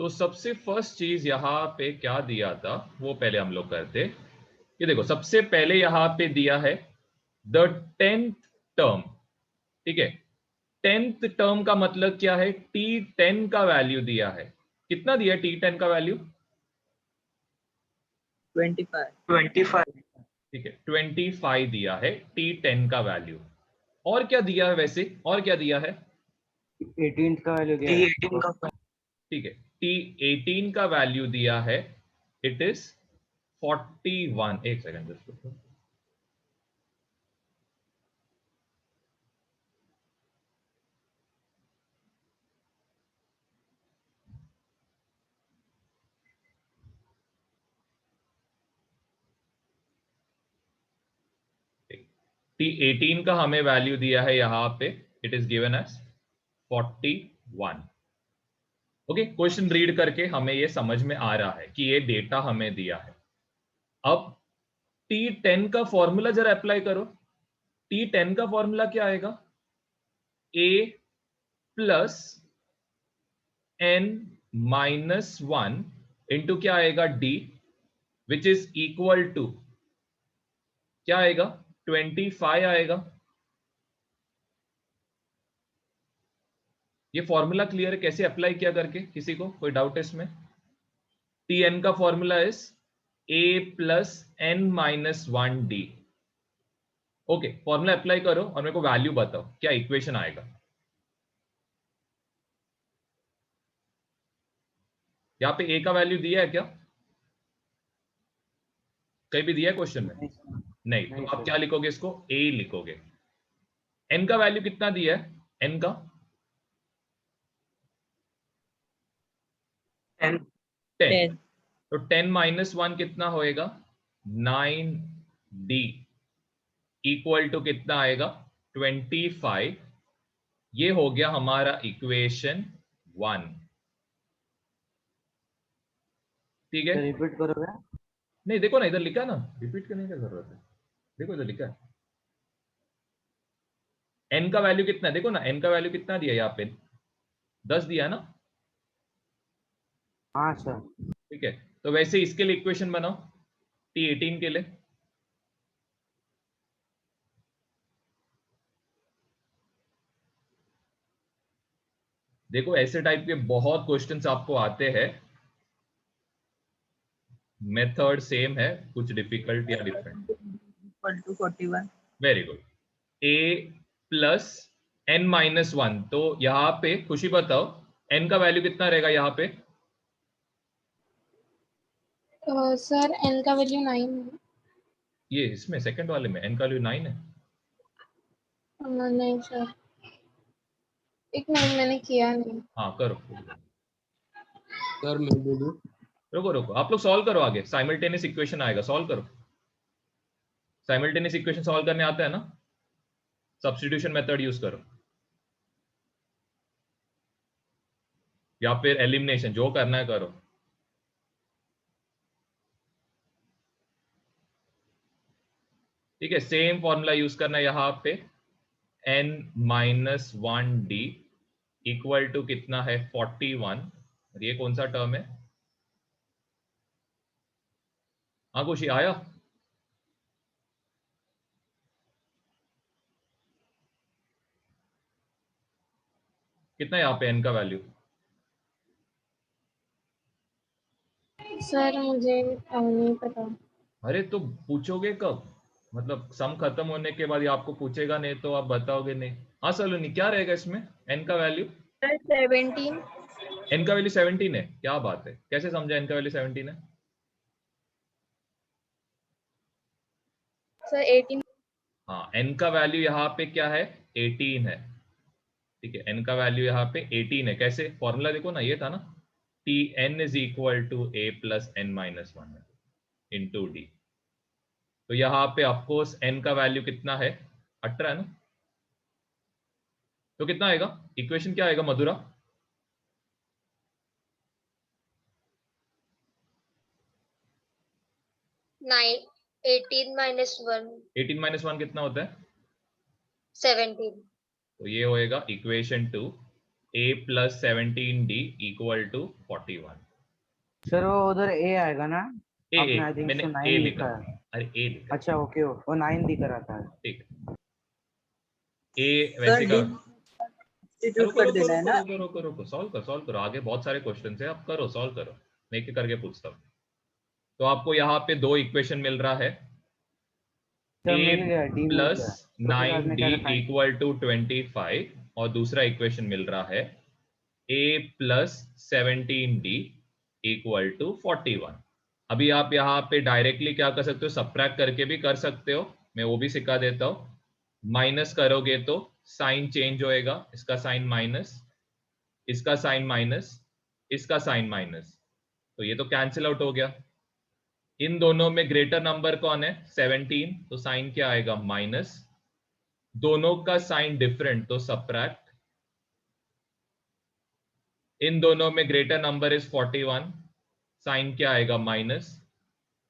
तो सबसे फर्स्ट चीज यहाँ पे क्या दिया था वो पहले हम लोग करते। ये देखो सबसे पहले यहाँ पे दिया है द 10th टर्म। ठीक है, 10th टर्म का मतलब क्या है, T10 का वैल्यू दिया है। कितना दिया है T10 का वैल्यू? 25। ठीक है, 25 दिया है T10 का वैल्यू। और क्या दिया है वैसे, और क्या दिया है? 18th का वैल्यू दिया है। T18 का ठीक है, T18 का वैल्यू दिया है, इट इज 41। एक सेकंड जस्ट, T18 का हमें वैल्यू दिया है यहाँ पे, it is given as 41। Okay, question read करके हमें ये समझ में आ रहा है कि ये डेटा हमें दिया है। अब T10 का फॉर्मूला जरा अप्लाई करो। T10 का फॉर्मूला क्या आएगा? A plus n minus 1 into क्या आएगा, D, which is equal to क्या आएगा, 25 आएगा। ये फॉर्मूला क्लियर है कैसे अप्लाई किया करके? किसी को कोई डाउट है इसमें? Tn का formula is A plus n minus 1D। Okay, formula apply करो और मेरे को वैल्यू बताओ क्या इक्वेशन आएगा। यहाँ पे A का वैल्यू दिया है क्या? कहीं भी दिया है क्वेश्चन में? नहीं, तो आप क्या लिखोगे इसको? A लिखोगे। n का वैल्यू कितना दिया है? n का 10। तो 10 माइनस 1 कितना होएगा? 9D इक्वल टू कितना आएगा? 25। ये हो गया हमारा इक्वेशन 1। ठीक है, रिपीट करोगे? नहीं देखो ना, इधर लिखा ना, रिपीट करने की जरूरत है। देखो इधर लिखा है n का वैल्यू कितना है, देखो ना n का वैल्यू कितना दिया यहाँ पे? 10 दिया ना। हाँ सर। ठीक है, तो वैसे इसके लिए इक्वेशन बनाओ T18 के लिए। देखो ऐसे टाइप के बहुत क्वेश्चंस आपको आते हैं, मेथड सेम है, कुछ डिफिकल्ट या different. Equal to 41। Very good. A plus n minus 1, तो यहां पे खुशी बताओ n का वैल्यू कितना रहेगा यहाँ पे? सर n का वैल्यू 9 है। ये इसमें सेकंड वाले में n का वैल्यू 9 है। नहीं सर, एक मिनट, मैंने किया नहीं। हाँ करो, सर मैं बोलूं? रुको रुको, आप लोग सॉल्व करो आगे, साइमल्टेनियस इक्वेशन आएगा, सॉल्व करो। साइमल्टेनियस इक्वेशन सॉल्व करने आता है ना? सब्स्टिट्यूशन मेथड यूज करो या फिर एलिमिनेशन, जो करना है करो। ठीक है, सेम फॉर्मूला यूज करना है यहाँ पे, n minus 1D equal to कितना है, 41। और ये कौन सा टर्म है? हाँ खुशी आया? कितना है यहाँ पे n का वैल्यू? सर मुझे नहीं पता। अरे तो पूछोगे कब? मतलब सम खत्म होने के बाद ये आपको पूछेगा, नहीं तो आप बताओगे नहीं। हाँ सलोनी, क्या रहेगा इसमें n का वैल्यू? 17। n का वैल्यू 17 है? क्या बात है, कैसे समझा n का वैल्यू 17 है? सर 18। हाँ, n का वैल्यू यहाँ पे क्या है, 18 है। ठीक है, n का वैल्यू यहाँ पे 18 है। कैसे? फॉर्मूला देखो ना, ये था ना, Tn is equal to a plus n minus 1 into D. तो यहाँ पे ऑफकोर्स n का वैल्यू कितना है, 18 है ना? तो कितना आएगा, इक्वेशन क्या आएगा मधुरा? 18 माइनस 1 18 माइनस 1 कितना होता है? 17। तो ये होएगा equation 2। a plus 17d equal to 41. Sir वो उधर ए आएगा ना? ए आपने आई थिंक मैंने सो ए 9 लिखा, लिखा है। अरे ए लिखा, अच्छा ओके, वो 9 दिख रहा था। ठीक है। ए वैसे का सब्स्टिट्यूट कर देना है ना। रुको सॉल्व करो, आगे बहुत सारे क्वेश्चन है, आप करो सॉल्व करो, मैं एक करके पूछता हूँ। तो आपको यहाँ पे दो इक्वेशन मिल रहा है, सर a मिल गया, डी मिल प्लस गया। तो फिर आपने 9d क्या रखा है? इक्वल टू 25 और दूसरा इक्वेशन मिल रहा है a plus 17d equal to 41। अभी आप यहाँ पे डायरेक्टली क्या कर सकते हो, सबट्रैक्ट करके भी कर सकते हो, मैं वो भी सिखा देता हूँ। माइनस करोगे तो साइन चेंज होएगा, इसका साइन माइनस, इसका साइन माइनस, इसका साइन माइनस, तो ये तो कैंसिल आउट हो गया। इन दोनों में ग्रेटर नंबर कौन है, 17, तो साइन क्या आएगा, माइनस। दोनों का साइन डिफरेंट तो सबट्रैक्ट। इन दोनों में ग्रेटर नंबर इज 41, साइन क्या आएगा, माइनस।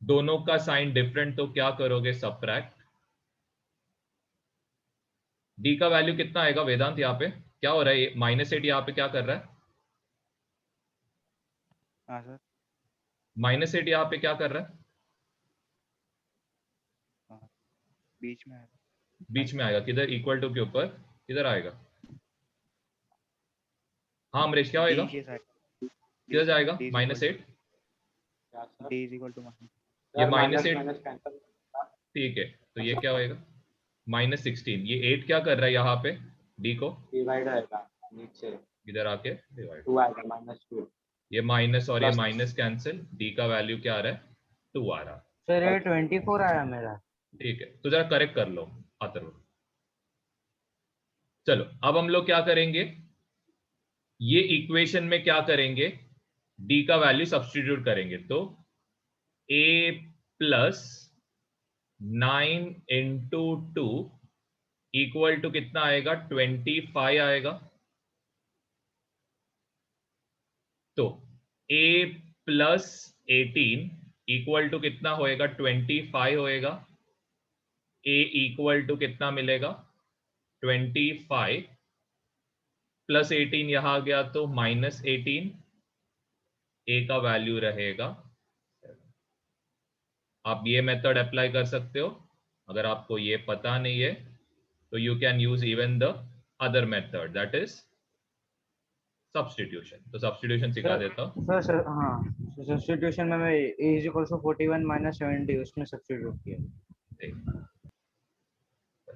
दोनों का साइन डिफरेंट तो क्या करोगे, सबट्रैक्ट। डी का वैल्यू कितना आएगा वेदांत, यहाँ पे क्या हो रहा है, -8 यहाँ पे क्या कर रहा है, हाँ सर, -8 यहाँ पे क्या कर रहा है, बीच में आएगा। बीच में आएगा किधर, इक्वल टू के ऊपर किधर आएगा, हाँ अमरीश क्या होएगा, किधर जाएगा, -8, ये -8, ठीक है, तो ये क्या होएगा, -16, ये 8 क्या कर रहा है यहाँ पे, डी को डिवाइड आएगा नीचे, इधर आके डिवाइड, 2 आएगा, -2, ये माइनस और ये Plus. माइनस कैंसिल, डी का वैल्यू क्या आ रहा है, 2 आ रहा है, सर ये 24 आया मेरा। ठीक है, तो जरा करेक्ट कर लो अथर्व। चलो अब हम लोग क्या करेंगे, ये इक्वेशन में क्या करेंगे, डी का वैल्यू सब्स्टिट्यूट करेंगे, तो a plus 9 into 2 equal to कितना आएगा, 25 आएगा। तो a प्लस 18 इक्वल टू कितना होएगा, 25 होएगा। a इक्वल टू कितना मिलेगा, 25 प्लस 18 यहां आ गया तो -18, a का वैल्यू रहेगा। आप ये मेथड अप्लाई कर सकते हो, अगर आपको ये पता नहीं है तो you can use even the other method, that is substitution. तो सब्स्टिट्यूशन सिखा देता हूँ। सर हाँ, सब्स्टिट्यूशन में मैं a is equal to 41 minus 70 उसमें सब्स्टिट्यूट किया।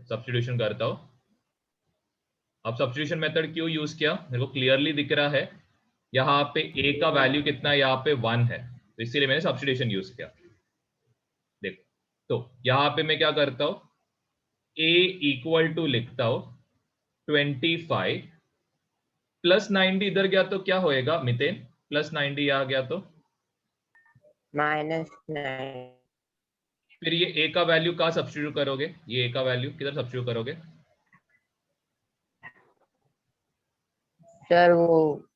सब्स्टिट्यूशन करता हूँ। अब सब्स्टिट्यूशन मेथड क्यों यूज किया, मेरे को क्लियरली दिख रहा है यहाँ पे a का वैल्यू कितना है, यहाँ पे 1 है, तो इसीलिए मैंने सब्स्टिट्यूशन यूज किया। देखो तो यहाँ पे मैं क्या करता हूँ, a इक्वल टू लिखता हूँ 25 प्लस 90 इधर गया तो क्या होएगा मितेन, प्लस 90 आ गया तो -9 फिर ये a का वैल्यू कहाँ सब्स्टिट्यूट करोगे, ये a का वैल्यू किधर सब्स्टिट्यूट करोगे, सर वो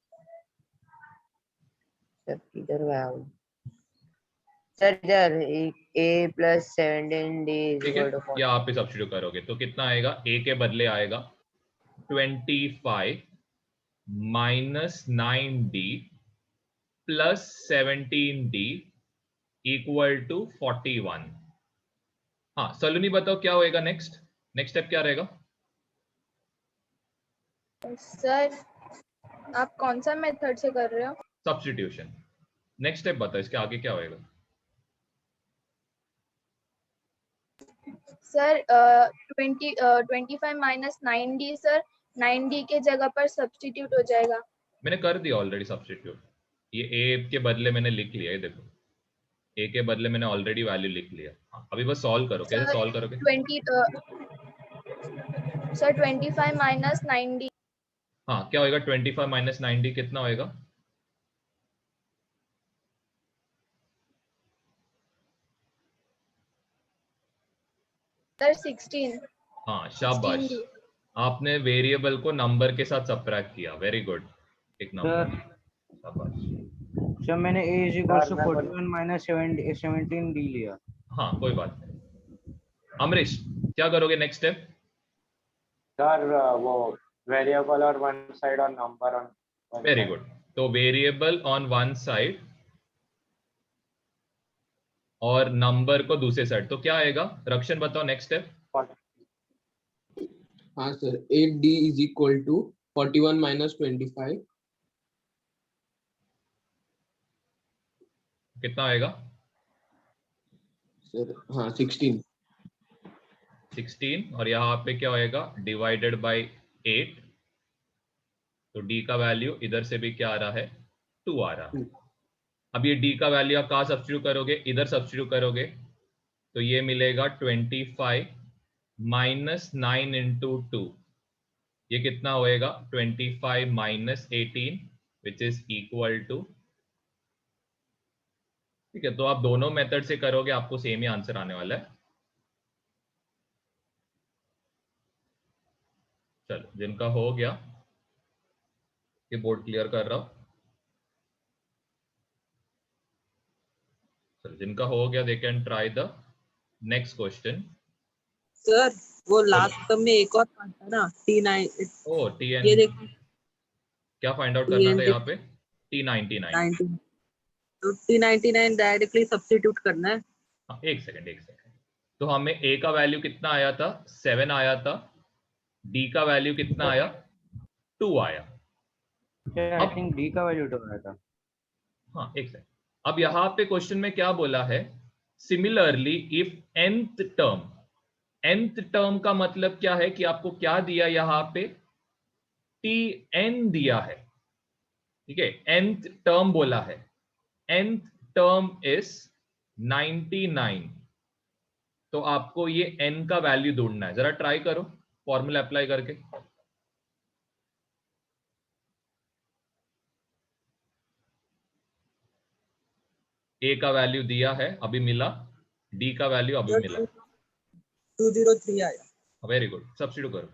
सर किधर गया वो, सर इधर a प्लस 17d ठीक है, यहाँ पे सब्स्टिट्यूट करोगे तो कितना आएगा, a के बदले आएगा 25 minus 9d plus 17d equal to 41। हाँ सलोनी बताओ क्या होएगा, नेक्स्ट स्टेप क्या रहेगा। सर आप कौन सा मेथड से कर रहे हो, सब्स्टिट्यूशन। नेक्स्ट स्टेप बताओ, इसके आगे क्या होएगा। Sir 25 minus 9d, sir 9d के जगह पर सब्स्टिट्यूट हो जाएगा। मैंने कर दिया ऑलरेडी सब्स्टिट्यूट, ये a के बदले मैंने लिख लिया है, देखो a के बदले मैंने ऑलरेडी वैल्यू लिख लिया। हाँ, अभी बस सॉल्व करो, कैसे सॉल्व करोगे, 25 माइनस 9d, हाँ क्या होएगा, 25 माइनस 9d कितना होएगा, सर 16। हाँ शाबाश, 16D। आपने वेरिएबल को नंबर के साथ सबट्रैक्ट किया, वेरी गुड, एक नंबर, शाबाश। सर मैंने a is equal to 41 minus 17d लिया। हाँ कोई बात नहीं। अमरीश क्या करोगे नेक्स्ट स्टेप, सर वो Variable on one side or number on one very side. Good. तो वेरिएबल ऑन वन साइड और नंबर को दूसरे साइड, तो क्या आएगा? रक्षण बताओ नेक्स्ट स्टेप. हाँ sir, 8d is equal to 41 minus 25. कितना आएगा? सर हाँ 16. 16. और यहाँ पे क्या होएगा? Divided by 8. तो d का वैल्यू इधर से भी क्या आ रहा है? 2 आ रहा है. अब ये d का वैल्यू आप कहाँ सब्स्टिट्यूट करोगे? इधर सब्स्टिट्यूट करोगे तो ये मिलेगा 25 माइनस 9 इंटू 2. ये कितना होएगा? 25 minus 18 which is equal to. ठीक है, तो आप दोनों मेथड से करोगे आपको सेम ही आंसर आने वाला है. चलो, जिनका हो गया ये बोर्ड क्लियर कर रहा हूं. चलो, जिनका हो गया they can try the next question. Sir वो लास्ट टर्म में एक और पार्ट था ना, T9. ओ टी ये एन. देखो क्या फाइंड आउट करना था TN यहाँ पे? T99. 19, तो T99 डायरेक्टली सब्स्टिट्यूट करना है. हाँ, एक सेकंड. तो हमें a का वैल्यू कितना आया था? 7 आया था. d का वैल्यू कितना आया? 2 आया. आई थिंक डी का वैल्यू 2 आया था. हाँ, एक सेकंड. अब यहाँ पे क्वेश्चन में क्या बोला है? सिमिलरली इफ nth टर्म का मतलब क्या है कि आपको क्या दिया यहाँ पे? tn दिया है. ठीक है, nth टर्म बोला है. nth term is 99. तो आपको ये n का वैल्यू ढूंढना है. जरा ट्राई करो फॉर्मूला अप्लाई करके. a का वैल्यू दिया है, अभी मिला. d का वैल्यू अभी मिला. 203 आया. Very good. सब्स्टिट्यूट करो.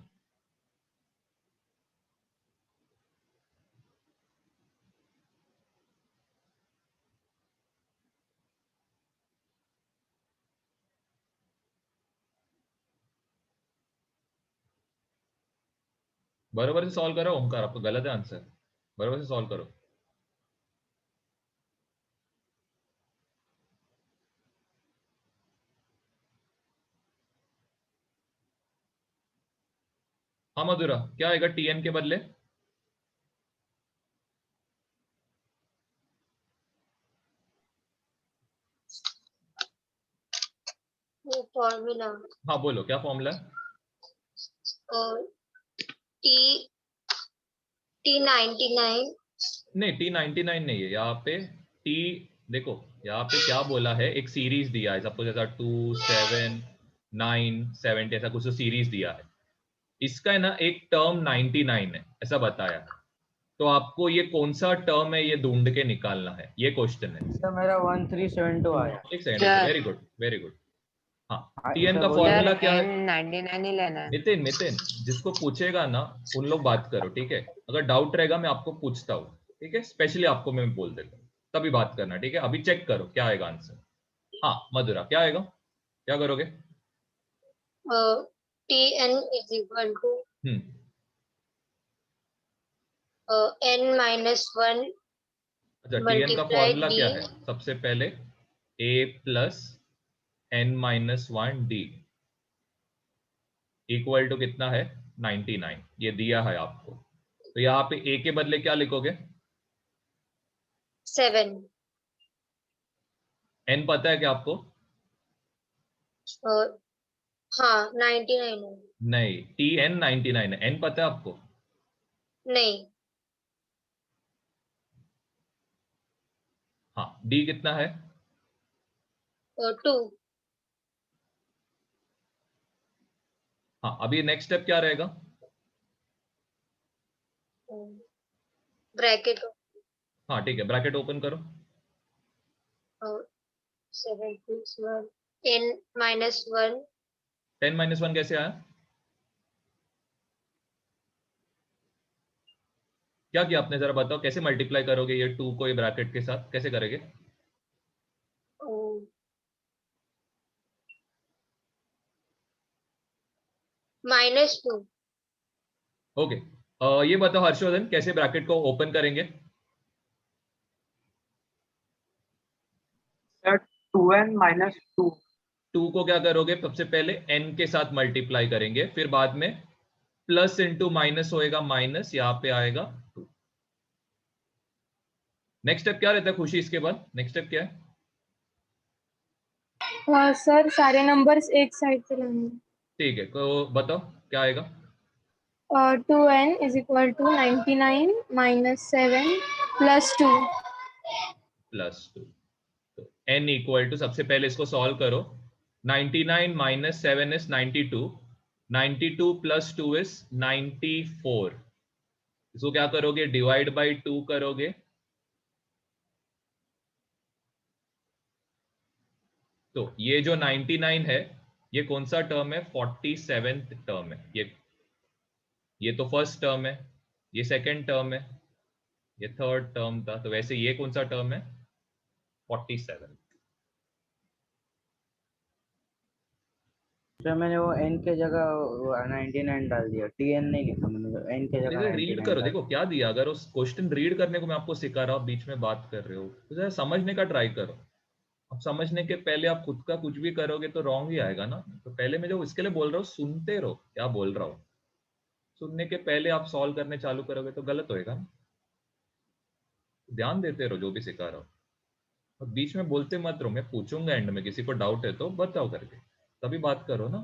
बराबर से सॉल्व करो. ओमकार, आपको गलत है आंसर. बराबर से सॉल्व करो. हाँ मधुरा, क्या आएगा टीएन के बदले? वो फॉर्मूला हाँ बोलो, क्या फॉर्मूला है? टी T99 नहीं, T99 नहीं है यहाँ पे. टी, देखो यहाँ पे क्या बोला है, एक सीरीज दिया है. सपोज ऐसा 2, 7, 9, 70 ऐसा कुछ सीरीज दिया है. इसका है ना एक टर्म 99 है ऐसा बताया है. तो आपको ये कौन सा टर्म है ये ढूंढ के निकालना है. ये क्वेश्चन है. तो मेरा 1372 आया. एक second. Sir. Very good, very good. हाँ, हाँ, टीएन सर, का बोलिए. फॉर्मूला सर क्या है? N99 ही लेना है. नितिन, जिसको पूछेगा ना उन लोग बात करो, ठीक है? अगर डाउट रहेगा मैं आपको पूछता हूँ, ठीक है? स्पेशली आपको मैं बोल देता हूँ, तभी बात करना, ठीक है? अभी चेक करो क्या आएगा आंसर. हाँ मधुरा, क्या आएगा? क्या करोगे? TN is equal to hmm. N-1 अच्छा, टीएन का multiply फॉर्मूला D क्या है? सबसे पहले a plus n-1 d equal to कितना है? 99. ये दिया है आपको. तो यहाँ पे a के बदले क्या लिखोगे? 7. n पता है क्या आपको? हाँ 99 है. नहीं, tn 99 है. n पता है आपको? नहीं. हाँ, d कितना है? 2. हाँ, अभी नेक्स्ट स्टेप क्या रहेगा? ब्रैकेट हाँ ठीक है, ब्रैकेट ओपन करो. 7 plus 1 N-1 10 - 1 कैसे आया? क्या किया आपने, जरा बताओ कैसे मल्टीप्लाई करोगे ये 2 को ये ब्रैकेट के साथ, कैसे करेंगे? -2. ओके, ये बताओ हर्षवर्धन, कैसे ब्रैकेट को ओपन करेंगे? Sir 2n minus 2. 2 को क्या करोगे? सबसे पहले n के साथ मल्टीप्लाई करेंगे, फिर बाद में प्लस इंटू माइनस होएगा, माइनस यहाँ पे आएगा 2। नेक्स्ट स्टेप क्या रहता है खुशी? इसके बाद नेक्स्ट स्टेप क्या है? सर सारे नंबर्स एक साइड पे लाएंगे। ठीक है, तो बताओ क्या आएगा? 2n is equal to 99 minus 7 plus 2। Plus 2। तो n इक्वल टू, सबसे पहले इसको सॉल्व करो। 99 माइनस 7 इज 92, 92 प्लस 2 इज 94। इसको क्या करोगे? डिवाइड बाई 2 करोगे। तो ये जो 99 है, ये कौन सा टर्म है? 47th टर्म है। ये तो फर्स्ट टर्म है, ये सेकंड टर्म है, ये थर्ड टर्म था। तो वैसे ये कौन सा टर्म है? 47। सर मैंने वो n के जगह 99 डाल दिया, tn नहीं लिखा मैंने, n के जगह रीड 99 करो, डाल देखो क्या दिया। अगर उस क्वेश्चन रीड करने को मैं आपको सिखा रहा हूँ, बीच में बात कर रहे हो, तो जरा समझने का ट्राई करो। अब समझने के पहले आप खुद का कुछ भी करोगे तो रॉन्ग ही आएगा ना। तो पहले मैं जो इसके लिए बोल रहा हूँ, सुनते रहो क्या बोल रहा हूँ। सुनने के पहले आप सॉल्व करने चालू करोगे तो गलत होएगा ना। ध्यान देते रहो जो भी सिखा रहा हूँ, और बीच में बोलते मत रहो। मैं पूछूंगा एंड में, किसी को डाउट है तो बताओ करके, तभी बात करो ना।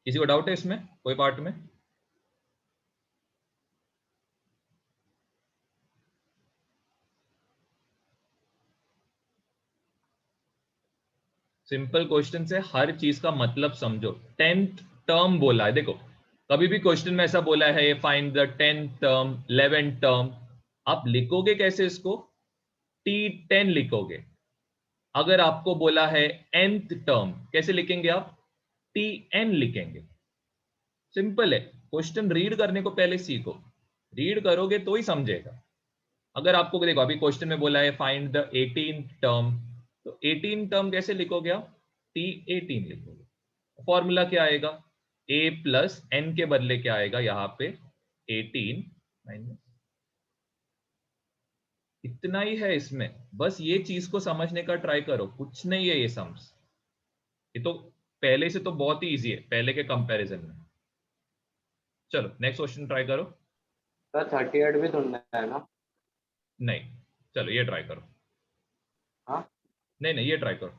किसी को डाउट है इसमें कोई पार्ट में? सिंपल क्वेश्चन से हर चीज का मतलब समझो। 10th टर्म बोला है, देखो कभी भी क्वेश्चन में ऐसा बोला है find the 10th term, 11th term, आप लिखोगे कैसे इसको? T10 लिखोगे। अगर आपको बोला है nth टर्म, कैसे लिखेंगे आप? Tn लिखेंगे। सिंपल है। क्वेश्चन रीड करने को पहले सीखो, रीड करोगे तो ही समझेगा। अगर आपको देखो अभी क्वेश्चन में बोला है फाइंड द 18th टर्म, तो 18 टर्म कैसे लिखोगे आप? T18 लिखोगे। फॉर्मूला क्या आएगा? a प्लस n के बदले क्या आएगा यहाँ पे? 18 माइनस। इतना ही है इसमें, बस ये चीज को समझने का ट्राई करो, कुछ नहीं है ये सम्स। ये तो पहले से तो बहुत ही इजी है, पहले के कंपैरिजन में। चलो नेक्स्ट क्वेश्चन ट्राई करो। सर 38 भी ढूंढना है ना? नहीं, चलो ये ट्राई करो। हाँ नहीं ये ट्राई करो।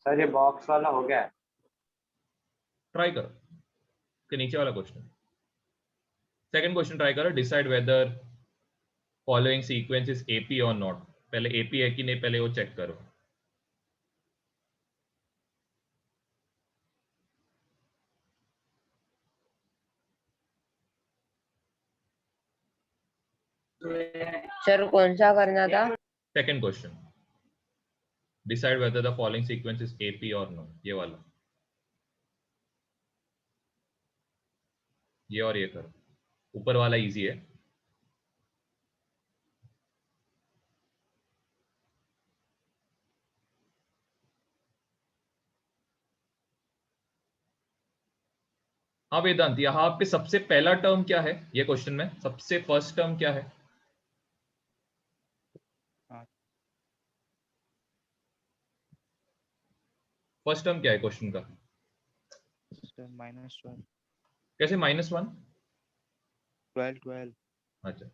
सर ये बॉक्स वाला हो गया है। ट्राई करो के नीचे वाला क्वेश्चन। सेकंड क्वेश्चन ट्राई करो। Decide whether following sequence is AP और नॉट। पहले एपी है कि नहीं, पहले वो चेक करो। सर कौन सा करना था? Second question, decide whether the following sequence is AP और नॉट, ये वाला। ये और ये करो, ऊपर वाला इजी है। हाँ वेदांत, यहाँ पे सबसे पहला टर्म क्या है? ये क्वेश्चन में सबसे फर्स्ट टर्म क्या है? फर्स्ट टर्म क्या है क्वेश्चन का? -1 कैसे -1? 12 अच्छा,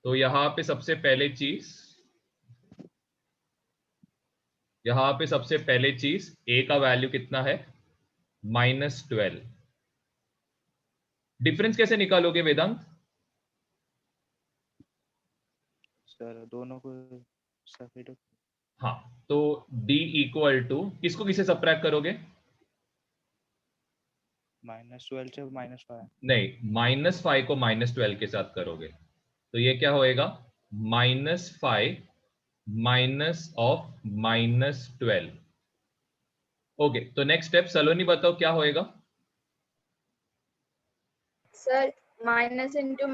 तो यहाँ पे सबसे पहले चीज, यहाँ पे सबसे पहले चीज a का वैल्यू कितना है? -12। डिफरेंस कैसे निकालोगे वेदांत? सर दोनों को सब्ट्रैक्ट। हाँ, तो d इक्वल टू किसको किसे सब्ट्रैक्ट करोगे? -12 से -5। नहीं, -5 को -12 के साथ करोगे तो ये क्या होएगा? -5 माइनस ऑफ -12। ओके, तो नेक्स्ट स्टेप सलोनी बताओ क्या होएगा? Sir minus into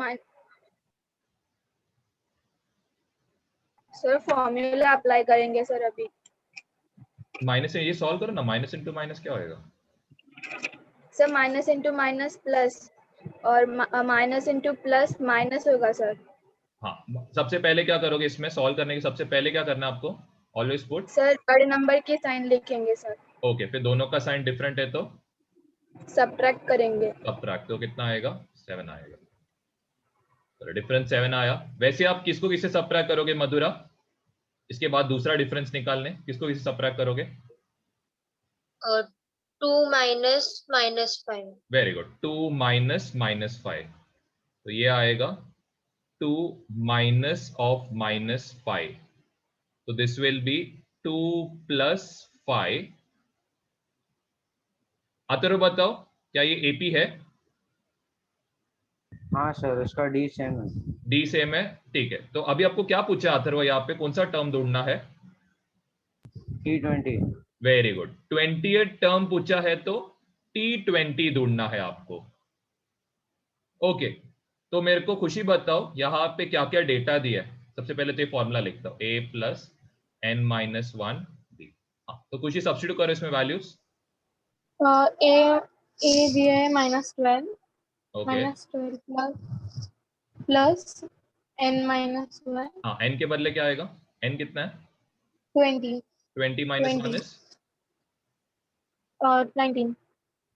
sir formula apply करेंगे सर अभी। माइनस से ये सॉल्व करो ना, माइनस इंटू माइनस क्या होएगा? Sir minus into minus plus और माइनस इंटू प्लस माइनस होगा सर। हाँ, सबसे पहले क्या करोगे इसमें सॉल्व करने के, सबसे पहले क्या करना है आपको? ऑलवेज पुट सर बड़े नंबर के साइन लिखेंगे सर। ओके, फिर दोनों का साइन डिफरेंट है तो सब्ट्रैक्ट करेंगे। सब्ट्रैक्ट, तो कितना आएगा? 7 आएगा। तो डिफरेंस 7 आया। वैसे आप किसको किससे सब्ट्रैक्ट करोगे मधुरा? इसके बाद दूसरा डिफरेंस निकालने किसको किससे सब्ट्रैक्ट करोगे? 2 माइनस -5। वेरी गुड, 2 माइनस -5, तो ये आएगा 2 माइनस ऑफ -5, तो दिस विल बी 2 प्लस 5। अतुर बताओ क्या ये एपी है? हाँ सर, उसका डी सेम है। डी सेम है, ठीक है। तो अभी आपको क्या पूछा अथर्व, यहाँ पे कौन सा टर्म ढूंढना है? T20। Very good, 20th term पूछा है तो T20 ढूंढना है आपको। ओके, तो मेरे को खुशी बताओ यहाँ पे क्या क्या डेटा दिया है। सबसे पहले तो ये फॉर्मूला लिखता हूँ, a plus n minus 1 b। हाँ, तो खुशी सब्स्टिट्यूट करो इसमें वैल्यूज। ए दिया है -12 ओके, -12 प्लस n -1 हाँ n के बदले क्या आएगा? n कितना है? 20 20 माइनस 1 इज 19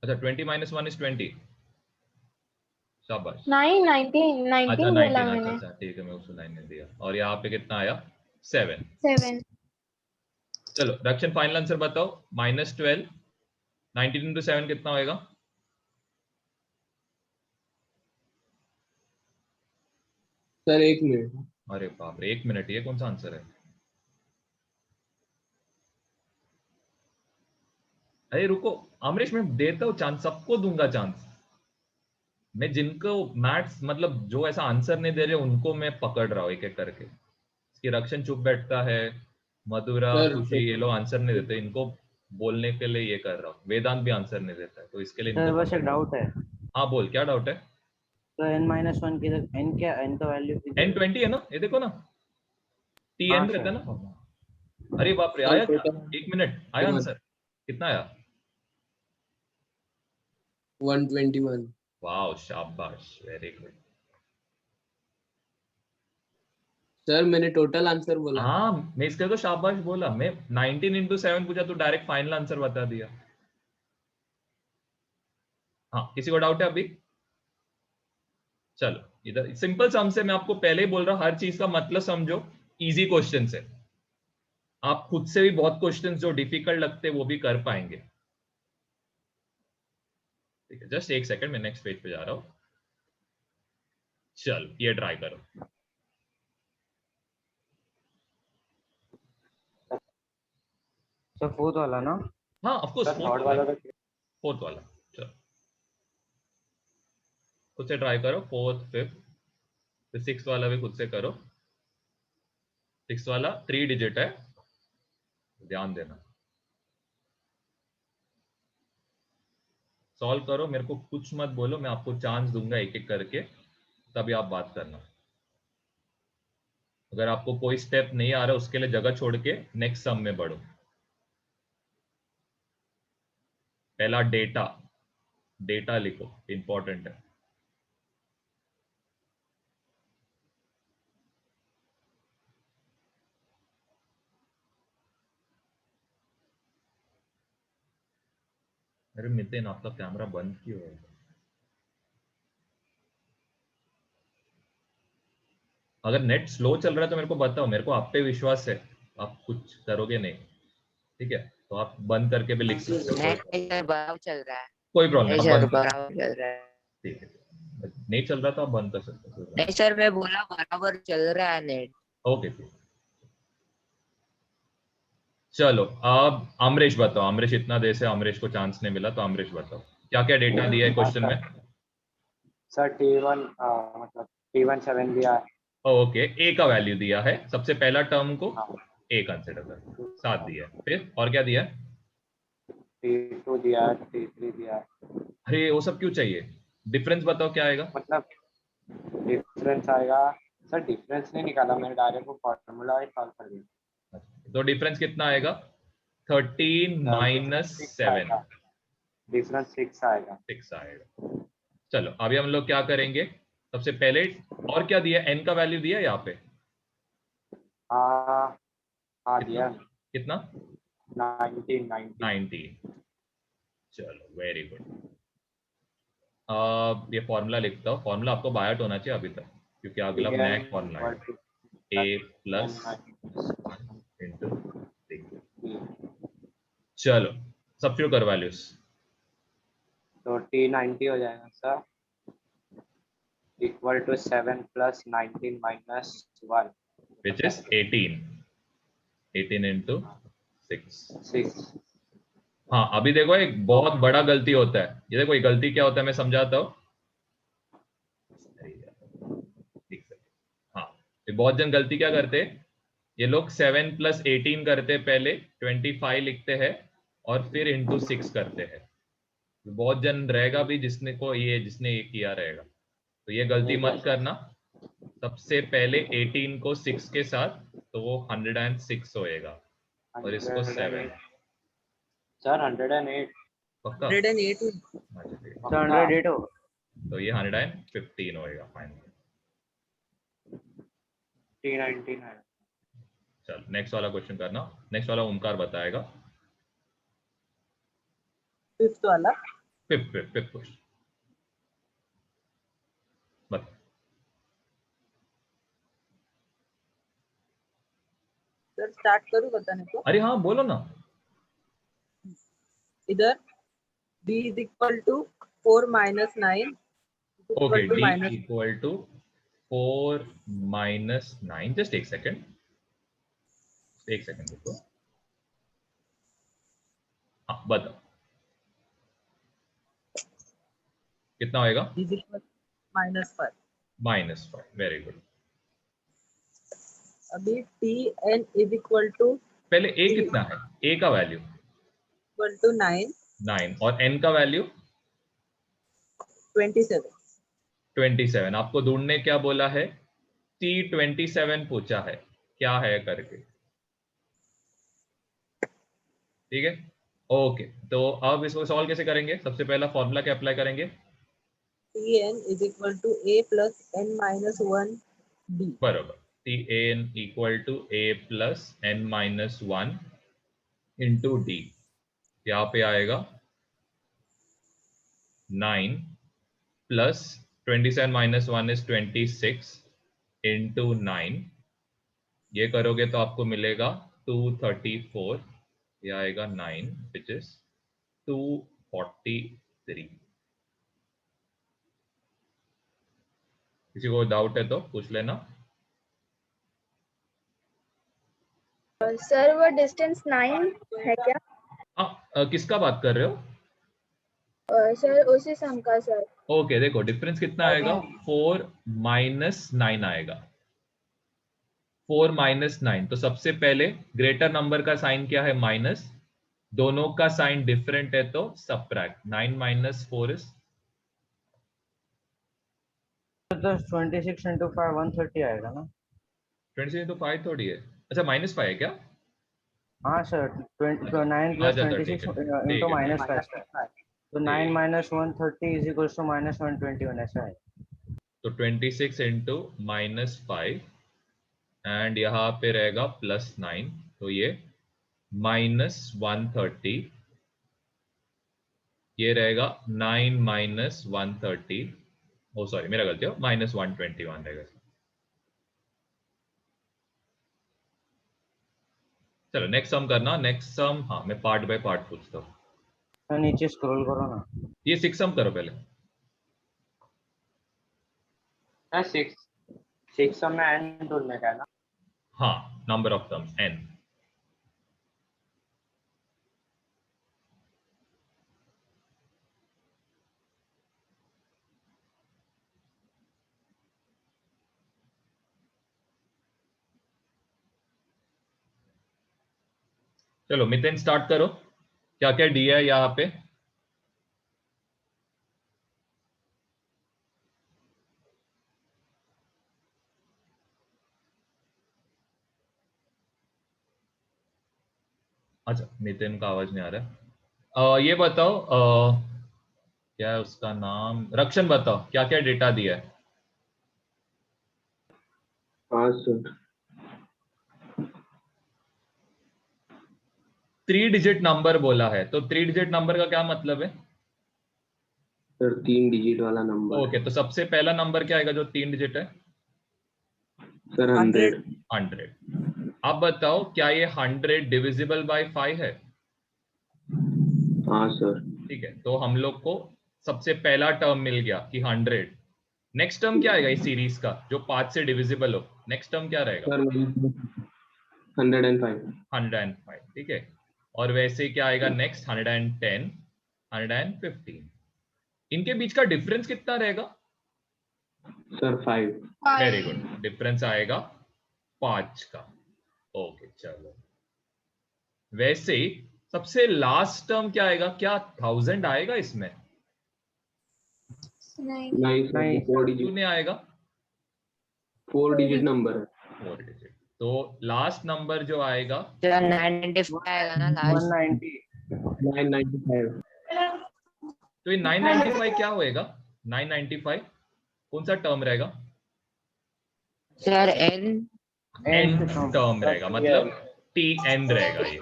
अच्छा, 20 माइनस 1 इज 20। शाबाश। 19 अच्छा बोला 19, मैंने। अच्छा ठीक है, मैं उसको 9 ने दिया। और यहाँ पे कितना आया? 7। 7 चलो रक्षण फाइनल आंसर बताओ। -12 19 इंटू 7 कितना होएगा? Sir 1 minute. अरे बाप रे, 1 मिनट, ये कौन सा आंसर है? अरे रुको अमरीश, मैं देता हूँ चांस, सबको दूंगा चांस। मैं जिनको मैथ्स मतलब जो ऐसा आंसर नहीं दे रहे उनको मैं पकड़ रहा हूँ एक एक करके। इसकी रक्षण चुप बैठता है, मधुरा सर खुशी ये लोग आंसर नहीं देते, इनको बोलने के लिए ये कर रहा हूँ। वेदांत भी आंसर नहीं देता है, तो इसके लिए सर इनको बस एक पकड़। डाउट है। हाँ बोल, क्या डाउट है? तो n-1 की n क्या, n का वैल्यू n20 है ना, ये देखो ना, हाँ tn रहता है सर। ना। अरे बाप रे, सर आया क्या? टोटल 1 मिनट, आया आंसर? कितना आया? 121। वाह, शाबाश, वेरी गुड। सर मैंने टोटल आंसर बोला। हाँ, मैं इसके तो शाबाश बोला। मैं 19 इंटू 7 पूछा तो डायरेक्ट फाइनल आंसर बता दिया। हाँ, किसी को डाउट है अभी? चलो इधर सिंपल सम से मैं आपको पहले ही बोल रहा हूं, हर चीज का मतलब समझो। इजी क्वेश्चन से आप खुद से भी बहुत क्वेश्चंस जो डिफिकल्ट लगते हैं वो भी कर पाएंगे। ठीक है, जस्ट एक सेकंड, मैं नेक्स्ट पेज पे जा रहा हूं। चलो ये ट्राई करो। सर फोर्थ वाला ना? हाँ ऑफ कोर्स, सर थर्ड वाला तो फोर्थ वाला। चलो खुद से ट्राई करो, फोर्थ फिफ्थ, फिर सिक्स वाला भी खुद से करो। सिक्स वाला 3 डिजिट है, ध्यान देना। सॉल्व करो, मेरे को कुछ मत बोलो, मैं आपको चांस दूंगा एक एक करके, तभी आप बात करना। अगर आपको कोई स्टेप नहीं आ रहा उसके लिए जगह छोड़ के नेक्स्ट सम में बढ़ो। पहला डेटा, डेटा लिखो, इंपॉर्टेंट है। अरे नितिन, आपका कैमरा बंद क्यों है? अगर नेट स्लो चल रहा है तो मेरे को बताओ, मेरे को आप पे विश्वास है, आप कुछ करोगे नहीं। ठीक है, तो आप बंद करके भी लिख सकते हो, नेट बराबर चल रहा है। कोई प्रॉब्लम नहीं नहीं, आप सर, बंद कर। बराबर चल रहा है। ठीक है, नहीं चल रहा तो आप बंद कर सकते हो। नहीं सर, मैं बोला बराबर चल रहा है नेट। ओके ठीक। चलो अब अमरीश बताओ। अमरीश, इतना देर से अमरीश को चांस नहीं मिला, तो अमरीश बताओ क्या क्या डेटा दिया है क्वेश्चन में। सर T1 मतलब T1 7 दिया है। ओके, ए का वैल्यू दिया है, सबसे पहला टर्म को हाँ। ए कंसिडर कर, 7 दिया है। फिर और क्या दिया है? T2 दिया है, T3 दिया है। अरे वो सब क्यों चाहिए? डिफरेंस बताओ क्या आएगा। मतलब डिफरेंस आएगा। सर डिफरेंस नहीं निकाला मैंने, डायरेक्ट वो फॉर्मूला ही सॉल्व कर दिया। तो डिफरेंस कितना आएगा? 13 माइनस 7 डिफरेंस 6 आएगा। 6 आएगा। चलो अभी हम लोग क्या करेंगे, सबसे पहले और क्या दिया, n का वैल्यू दिया यहाँ पे हाँ हाँ दिया कितना 19 चलो वेरी गुड। ये फॉर्मूला लिखता हूँ, फॉर्मूला आपको बायट होना चाहिए अभी तक क्योंकि अगला नेक्स्ट फॉर्मूला है a प्लस इंटू डी। चलो सब्स्टिट्यूट कर वैल्यूज, तो T90 हो जाएगा sir, equal to 7 plus 19 minus 1 which is 18 into 6। 6। हाँ अभी देखो एक बहुत बड़ा गलती होता है, ये देखो ये गलती क्या होता है मैं समझाता हूँ। हाँ ये बहुत जन गलती क्या करते हैं, ये लोग 7 प्लस 18 करते हैं, पहले 25 लिखते हैं और फिर इंटू 6 करते हैं। बहुत जन रहेगा भी जिसने ये किया रहेगा, तो ये गलती मत करना। सबसे पहले 18 को 6 के साथ तो वो 106 होएगा और इसको 7 सर 108 पक्का 108 अच्छा, ठीक है। सर 108 हो तो ये 115 होएगा फाइनल। T90 है। चल नेक्स्ट वाला क्वेश्चन करना, नेक्स्ट वाला ओमकार बताएगा। फिफ्थ वाला। फिफ्थ क्वेश्चन बता। सर स्टार्ट करूँ बताने को? अरे हाँ बोलो ना। इधर d is equal to 4 minus 9 is okay equal to d minus equal to 4 minus 9, just एक सेकेंड रुको। हाँ बताओ कितना होएगा, is equal to -5। -5 very good. अभी tn is equal to पहले a कितना है, a का वैल्यू 9 9 और n का वैल्यू 27। 27। आपको ढूंढने क्या बोला है, T27 पूछा है, क्या है करके, ठीक है। ओके तो अब इसको सॉल्व कैसे करेंगे, सबसे पहला फॉर्मूला क्या अप्लाई करेंगे, tn is equal to a plus n minus 1 d। बराबर Tan equal to a plus n minus 1 into d. यहाँ पे आएगा 9 प्लस 27 माइनस 1 इज 26 इंटू 9। ये करोगे तो आपको मिलेगा 234, ये आएगा 9 विच इज 243। किसी को डाउट है तो पूछ लेना। सर वो डिस्टेंस 9 है क्या? किसका बात कर रहे हो, सर उसी सम का सर। ओके देखो डिफरेंस कितना आएगा, 4 माइनस 9 आएगा, 4 माइनस 9। तो सबसे पहले ग्रेटर नंबर का साइन क्या है, माइनस, दोनों का साइन डिफरेंट है तो सबट्रैक्ट। 9 माइनस 4 इज 26 into 5 130 आएगा ना। 26 इंटू 5 थोड़ी है, अच्छा -5 है क्या, हाँ सर 9 plus अच्छा 26 ठीक है into -5, तो 9 ठीक। minus 130 is equals to minus 121 ऐसा है। तो 26 इंटू -5 एंड यहाँ पे रहेगा +9, तो ये -130, ये रहेगा 9 माइनस 130, ओ सॉरी मेरा गलती हो, -121 रहेगा। चलो नेक्स्ट सम करना, नेक्स्ट सम हाँ मैं पार्ट बाय पार्ट पूछता हूँ। तो नीचे स्क्रॉल करो ना। ये 6 सम करो पहले। 6 में एंड ढूंढने का है ना। हाँ नंबर ऑफ टर्म्स n। चलो मिथेन स्टार्ट करो, क्या क्या दिया है यहाँ पे, अच्छा नितिन का आवाज नहीं आ रहा है। ये बताओ क्या है उसका नाम, रक्षण बताओ क्या क्या डेटा दिया है। हाँ सर। 3 डिजिट नंबर बोला है, तो 3 डिजिट नंबर का क्या मतलब है? सर 3 डिजिट वाला नंबर। ओके, तो सबसे पहला नंबर क्या आएगा जो 3 डिजिट है? सर 100। 100। अब बताओ क्या ये 100 डिविजिबल बाय 5 है? हाँ सर। ठीक है, तो हम लोग को सबसे पहला टर्म मिल गया कि 100। नेक्स्ट टर्म क्या आएगा इस सीरीज का जो 5 से डिविजिबल हो? नेक्स्ट टर्म क्या रहेगा? सर 105। 105। ठीक है, और वैसे क्या आएगा नेक्स्ट? 110, 115। इनके बीच का डिफरेंस कितना रहेगा? सर 5। वेरी गुड, डिफरेंस आएगा 5 का। ओके चलो, वैसे सबसे लास्ट टर्म क्या आएगा? क्या 1000 आएगा इसमें? नहीं नहीं सर, नहीं, 4 क्यों डिजिट, नहीं आएगा? 4 डिजिट नंबर है। 4 डिजिट। तो लास्ट नंबर जो आएगा सर 995 आएगा ना लास्ट। 190। 995। तो ये 995 क्या होएगा? 995 कौन सा टर्म रहेगा? सर एन एन टर्म रहेगा, मतलब TN रहेगा ये।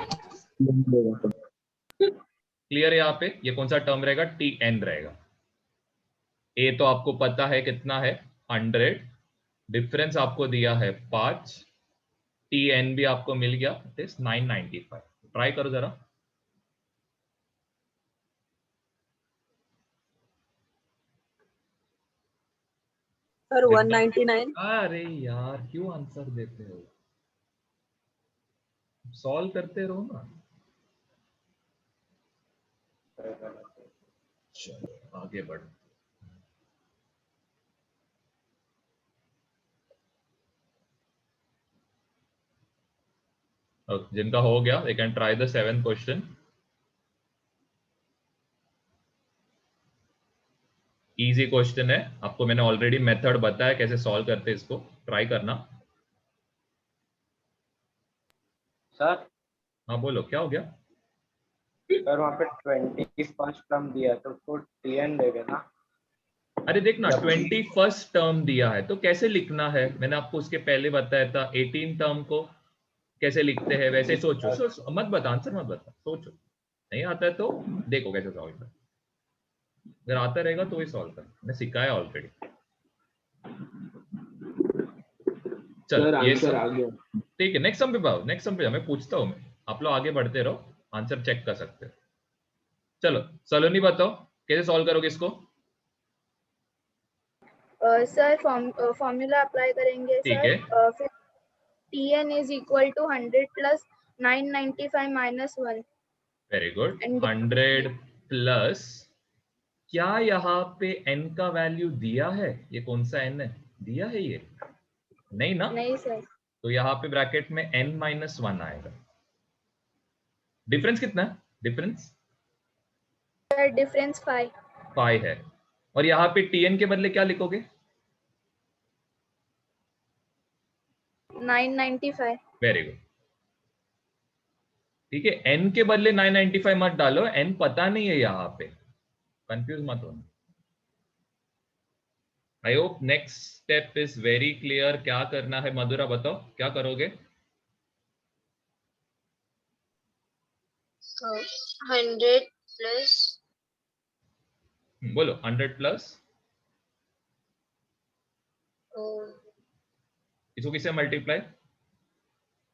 क्लियर है यहाँ पे? ये कौन सा टर्म रहेगा? TN रहेगा। ए तो आपको पता है कितना है, 100। डिफरेंस आपको दिया है 5। TN भी आपको मिल गया, इट इज 995। ट्राई करो जरा। सर 199। अरे यार क्यों आंसर देते हो? सॉल्व करते रहो ना। चलो आगे बढ़ो। जिनका हो गया they can try the 7th question. Easy question है, आपको मैंने ऑलरेडी मेथड बताया कैसे सॉल्व करते हैं, इसको ट्राई करना। सर हाँ बोलो क्या हो गया? सर वहाँ पे 21st टर्म दिया है, तो उसको TN देगा ना। अरे देखना 21st टर्म दिया है तो कैसे लिखना है, मैंने आपको उसके पहले बताया था। 18 टर्म को कैसे लिखते हैं वैसे सोचो, मत बता आंसर मत बता, सोचो। नहीं आता है तो देखो कैसे सॉल्व कर। अगर आता रहेगा तो वही सॉल्व कर, मैंने सिखाया ऑलरेडी। चलो सर ये आंसर आ सब गया। ठीक है। नेक्स्ट सम पे पाओ, नेक्स्ट सम पे मैं पूछता हूँ, मैं आप लोग आगे बढ़ते रहो, आंसर चेक कर सकते हो। चलो सलोनी बताओ कैसे सॉल्व करोगे इसको? सर फॉर्मूला अप्लाई करेंगे ठीक है। सर। फिर TN is equal to 100 plus 995 minus 1। Very good. And 100 plus, क्या यहाँ पे n का वैल्यू दिया है? ये कौन सा n है? दिया है ये? नहीं ना? नहीं सर। तो यहाँ पे ब्रैकेट में n माइनस 1 आएगा। डिफरेंस कितना है? Difference sir difference 5। 5 है। और यहाँ पे TN के बदले क्या लिखोगे? 995। Very good. ठीक है, n के बदले 995 मत डालो, n पता नहीं है यहाँ पे, कंफ्यूज मत होना। I hope next step is very clear. क्या करना है मधुरा बताओ, क्या करोगे? 100 प्लस बोलो 100 प्लस, इसको किससे मल्टीप्लाई?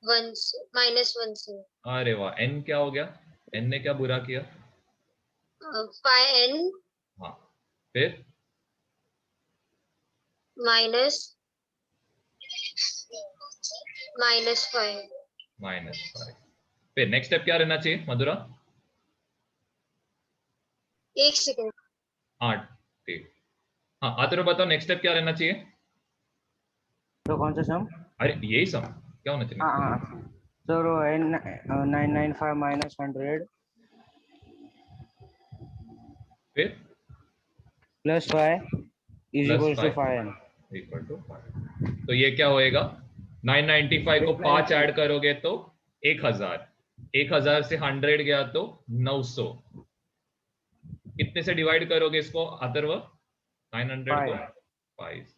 माइनस 1 से। अरे वाह, n क्या हो गया? n ने क्या बुरा किया? 5n हाँ, फिर माइनस 5। -5। फिर नेक्स्ट स्टेप क्या रहना चाहिए मधुरा? एक सेकंड। 8। ठीक, हाँ आते रहो, बताओ नेक्स्ट स्टेप क्या रहना चाहिए? तो कौन सा सम? अरे यही सम क्या होना चाहिए? हाँ सर 995 माइनस 100 फिर plus 5 is equal to 5n। Equal to 5। तो ये क्या होएगा? 995 को 5 ऐड करोगे तो 1000। 1000 से 100 गया तो 900। कितने से डिवाइड करोगे इसको अथर्व? 900 को 5,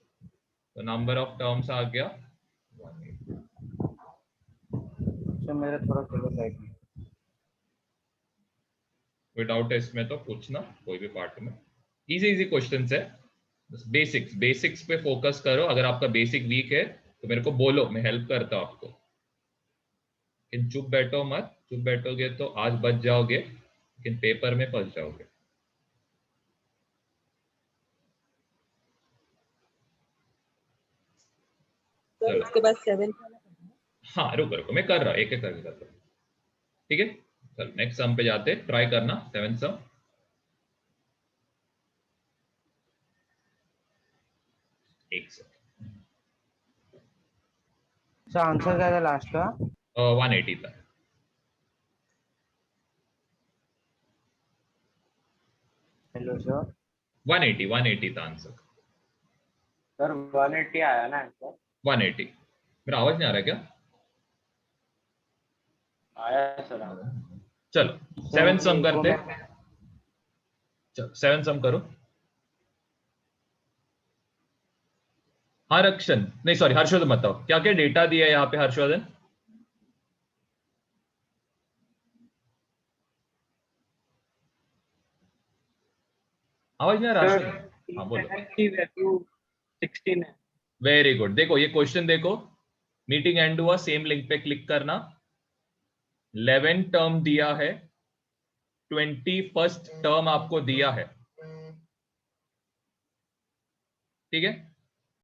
तो नंबर ऑफ टर्म्स आ गया 180। सर मेरा थोड़ा चलो साइड में। कोई डाउट है इसमें तो पूछना, कोई भी पार्ट में। इजी क्वेश्चंस है, बस बेसिक्स पे फोकस करो। अगर आपका बेसिक वीक है तो मेरे को बोलो, मैं हेल्प करता हूं आपको। लेकिन चुप बैठो मत, चुप बैठोगे तो आज बच जाओगे लेकिन पेपर में फंस जाओगे। सर उसके बाद 7 हाँ रुको मैं कर रहा हूँ, एक एक करके कर रहा हूँ, ठीक है। चलो नेक्स्ट सम पे जाते, ट्राई करना 7 सम। एक सेकंड, सर आंसर क्या था लास्ट का? 180 था। Hello sir. 180 था आंसर। सर 180 आया ना आंसर? 180। मेरा आवाज नहीं आ रहा क्या? आया सर। चलो 7 सम करते, चलो 7 सम करो। हरक्षण नहीं सॉरी हर्षवर्धन बताओ क्या क्या डेटा दिया है यहाँ पे हर्षवर्धन? आवाज नहीं आ रहा हर्षवर्धन? हाँ बोलो। की वैल्यू 16 है। Very good. देखो ये क्वेश्चन देखो, मीटिंग एंड हुआ, सेम लिंक पे क्लिक करना। 11 टर्म दिया है, 21st टर्म आपको दिया है, ठीक है।